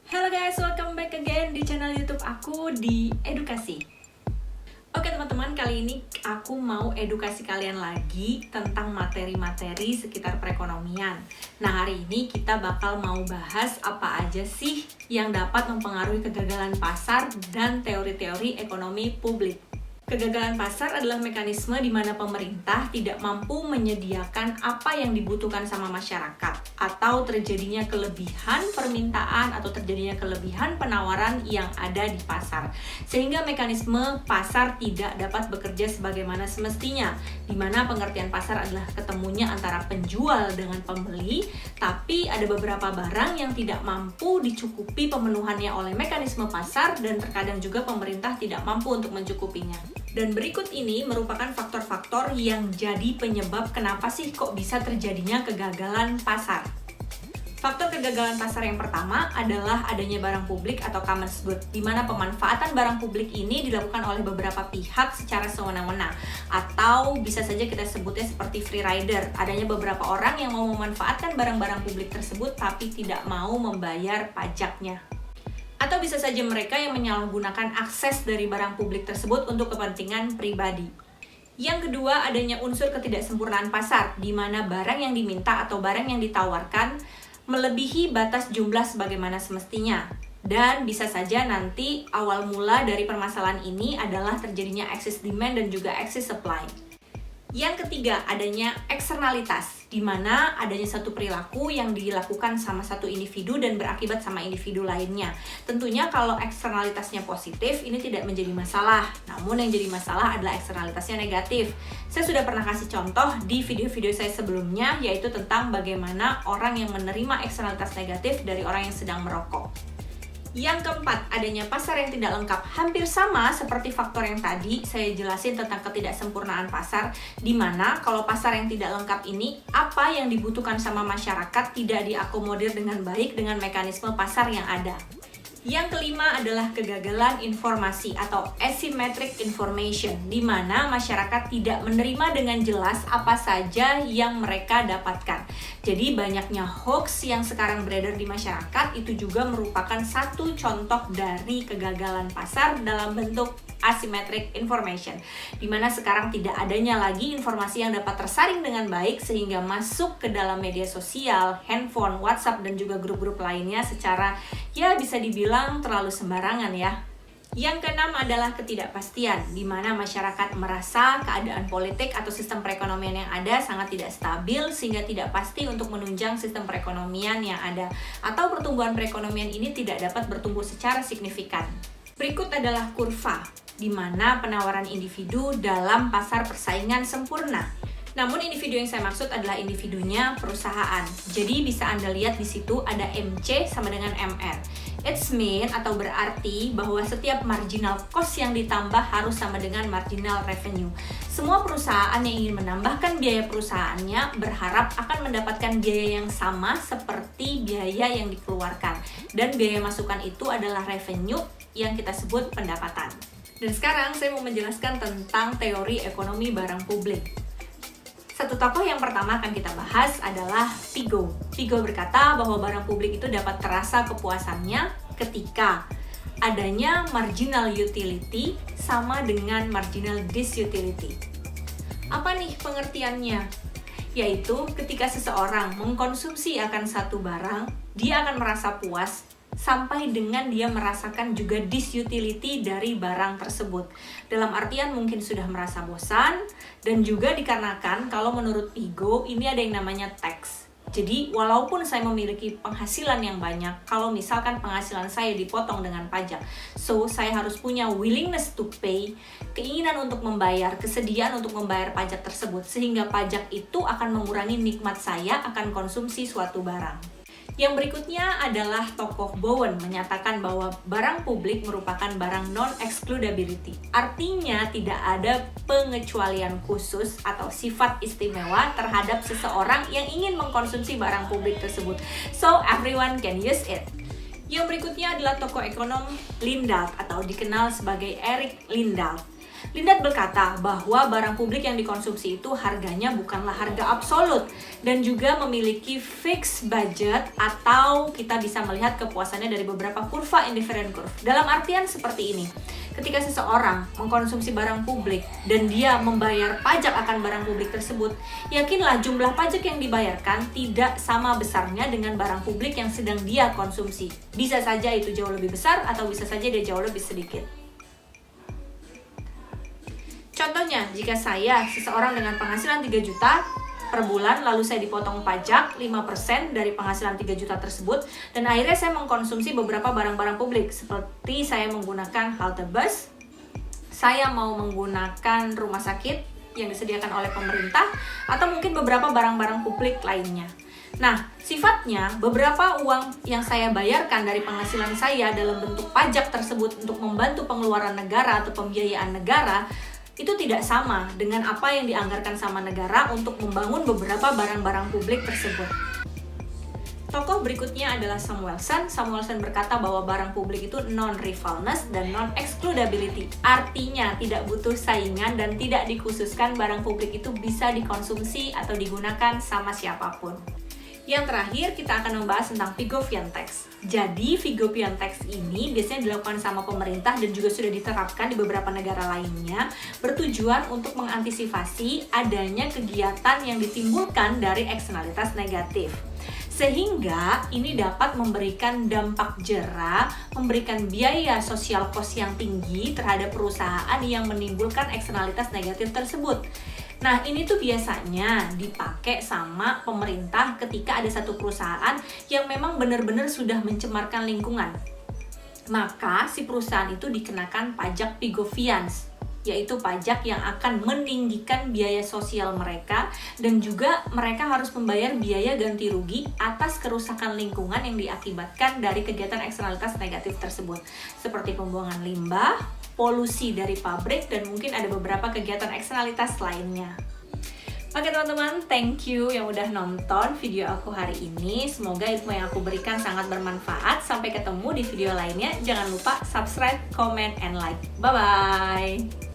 Halo guys, welcome back again di channel YouTube aku di Edukasi. Oke teman-teman, kali ini aku mau edukasi kalian lagi tentang materi-materi sekitar perekonomian. Nah, hari ini kita bakal mau bahas apa aja sih yang dapat mempengaruhi kegagalan pasar dan teori-teori ekonomi publik. Kegagalan pasar adalah mekanisme di mana pemerintah tidak mampu menyediakan apa yang dibutuhkan sama masyarakat, atau terjadinya kelebihan permintaan atau terjadinya kelebihan penawaran yang ada di pasar, sehingga mekanisme pasar tidak dapat bekerja sebagaimana semestinya, di mana pengertian pasar adalah ketemunya antara penjual dengan pembeli, tapi ada beberapa barang yang tidak mampu dicukupi pemenuhannya oleh mekanisme pasar, dan terkadang juga pemerintah tidak mampu untuk mencukupinya. Dan berikut ini merupakan faktor-faktor yang jadi penyebab kenapa sih kok bisa terjadinya kegagalan pasar. Faktor kegagalan pasar yang pertama adalah adanya barang publik atau common good, di mana pemanfaatan barang publik ini dilakukan oleh beberapa pihak secara sewenang-wenang, atau bisa saja kita sebutnya seperti free rider, adanya beberapa orang yang mau memanfaatkan barang-barang publik tersebut tapi tidak mau membayar pajaknya. Atau bisa saja mereka yang menyalahgunakan akses dari barang publik tersebut untuk kepentingan pribadi. Yang kedua, adanya unsur ketidaksempurnaan pasar, di mana barang yang diminta atau barang yang ditawarkan melebihi batas jumlah sebagaimana semestinya. Dan bisa saja nanti awal mula dari permasalahan ini adalah terjadinya excess demand dan juga excess supply. Yang ketiga, adanya eksternalitas, di mana adanya satu perilaku yang dilakukan sama satu individu dan berakibat sama individu lainnya. Tentunya kalau eksternalitasnya positif, ini tidak menjadi masalah. Namun yang jadi masalah adalah eksternalitasnya negatif. Saya sudah pernah kasih contoh di video-video saya sebelumnya, yaitu tentang bagaimana orang yang menerima eksternalitas negatif dari orang yang sedang merokok. Yang keempat, adanya pasar yang tidak lengkap. Hampir sama seperti faktor yang tadi saya jelasin tentang ketidaksempurnaan pasar, di mana kalau pasar yang tidak lengkap ini, apa yang dibutuhkan sama masyarakat tidak diakomodir dengan baik dengan mekanisme pasar yang ada. Yang kelima adalah kegagalan informasi atau asymmetric information, di mana masyarakat tidak menerima dengan jelas apa saja yang mereka dapatkan. Jadi banyaknya hoax yang sekarang beredar di masyarakat itu juga merupakan satu contoh dari kegagalan pasar dalam bentuk asymmetric information, di mana sekarang tidak adanya lagi informasi yang dapat tersaring dengan baik sehingga masuk ke dalam media sosial, handphone, WhatsApp, dan juga grup-grup lainnya secara ya bisa dibilang terlalu sembarangan ya. Yang keenam adalah ketidakpastian, di mana masyarakat merasa keadaan politik atau sistem perekonomian yang ada sangat tidak stabil sehingga tidak pasti untuk menunjang sistem perekonomian yang ada, atau pertumbuhan perekonomian ini tidak dapat bertumbuh secara signifikan. Berikut adalah kurva, di mana penawaran individu dalam pasar persaingan sempurna. Namun individu yang saya maksud adalah individunya perusahaan. Jadi bisa Anda lihat di situ ada MC sama dengan MR. It's mean atau berarti bahwa setiap marginal cost yang ditambah harus sama dengan marginal revenue. Semua perusahaan yang ingin menambahkan biaya perusahaannya berharap akan mendapatkan biaya yang sama seperti biaya yang dikeluarkan. Dan biaya masukan itu adalah revenue yang kita sebut pendapatan. Dan sekarang saya mau menjelaskan tentang teori ekonomi barang publik. Satu tokoh yang pertama akan kita bahas adalah Vigo. Vigo berkata bahwa barang publik itu dapat terasa kepuasannya ketika adanya marginal utility sama dengan marginal disutility. Apa nih pengertiannya? Yaitu ketika seseorang mengkonsumsi akan satu barang, dia akan merasa puas sampai dengan dia merasakan juga disutility dari barang tersebut. Dalam artian mungkin sudah merasa bosan, dan juga dikarenakan kalau menurut Vigo ini ada yang namanya tax. Jadi walaupun saya memiliki penghasilan yang banyak, kalau misalkan penghasilan saya dipotong dengan pajak, so saya harus punya willingness to pay, keinginan untuk membayar, kesediaan untuk membayar pajak tersebut, sehingga pajak itu akan mengurangi nikmat saya akan konsumsi suatu barang. Yang berikutnya adalah tokoh Bowen menyatakan bahwa barang publik merupakan barang non-excludability. Artinya tidak ada pengecualian khusus atau sifat istimewa terhadap seseorang yang ingin mengkonsumsi barang publik tersebut. So everyone can use it. Yang berikutnya adalah tokoh ekonom Lindahl atau dikenal sebagai Eric Lindahl. Lindart berkata bahwa barang publik yang dikonsumsi itu harganya bukanlah harga absolut dan juga memiliki fixed budget, atau kita bisa melihat kepuasannya dari beberapa kurva indifferent curve. Dalam artian seperti ini, ketika seseorang mengkonsumsi barang publik dan dia membayar pajak akan barang publik tersebut, yakinlah jumlah pajak yang dibayarkan tidak sama besarnya dengan barang publik yang sedang dia konsumsi. Bisa saja itu jauh lebih besar atau bisa saja dia jauh lebih sedikit. Contohnya, jika saya seseorang dengan penghasilan 3 juta per bulan, lalu saya dipotong pajak 5% dari penghasilan 3 juta tersebut, dan akhirnya saya mengkonsumsi beberapa barang-barang publik, seperti saya menggunakan halte bus, saya mau menggunakan rumah sakit yang disediakan oleh pemerintah, atau mungkin beberapa barang-barang publik lainnya. Nah, sifatnya beberapa uang yang saya bayarkan dari penghasilan saya dalam bentuk pajak tersebut untuk membantu pengeluaran negara atau pembiayaan negara, itu tidak sama dengan apa yang dianggarkan sama negara untuk membangun beberapa barang-barang publik tersebut. Tokoh berikutnya adalah Samuelson. Samuelson berkata bahwa barang publik itu non-rivalness dan non-excludability. Artinya tidak butuh saingan dan tidak dikhususkan barang publik itu bisa dikonsumsi atau digunakan sama siapapun. Yang terakhir, kita akan membahas tentang Pigouvian tax. Jadi, Pigouvian tax ini biasanya dilakukan sama pemerintah dan juga sudah diterapkan di beberapa negara lainnya, bertujuan untuk mengantisipasi adanya kegiatan yang ditimbulkan dari eksternalitas negatif. Sehingga ini dapat memberikan dampak jera, memberikan biaya sosial cost yang tinggi terhadap perusahaan yang menimbulkan eksternalitas negatif tersebut. Nah, ini tuh biasanya dipakai sama pemerintah ketika ada satu perusahaan yang memang benar-benar sudah mencemarkan lingkungan. Maka si perusahaan itu dikenakan pajak Pigouvians, yaitu pajak yang akan meninggikan biaya sosial mereka, dan juga mereka harus membayar biaya ganti rugi atas kerusakan lingkungan yang diakibatkan dari kegiatan eksternalitas negatif tersebut, seperti pembuangan limbah, polusi dari pabrik, dan mungkin ada beberapa kegiatan eksternalitas lainnya. Oke teman-teman, thank you yang udah nonton video aku hari ini. Semoga ilmu yang aku berikan sangat bermanfaat. Sampai ketemu di video lainnya. Jangan lupa subscribe, comment, and like. Bye-bye!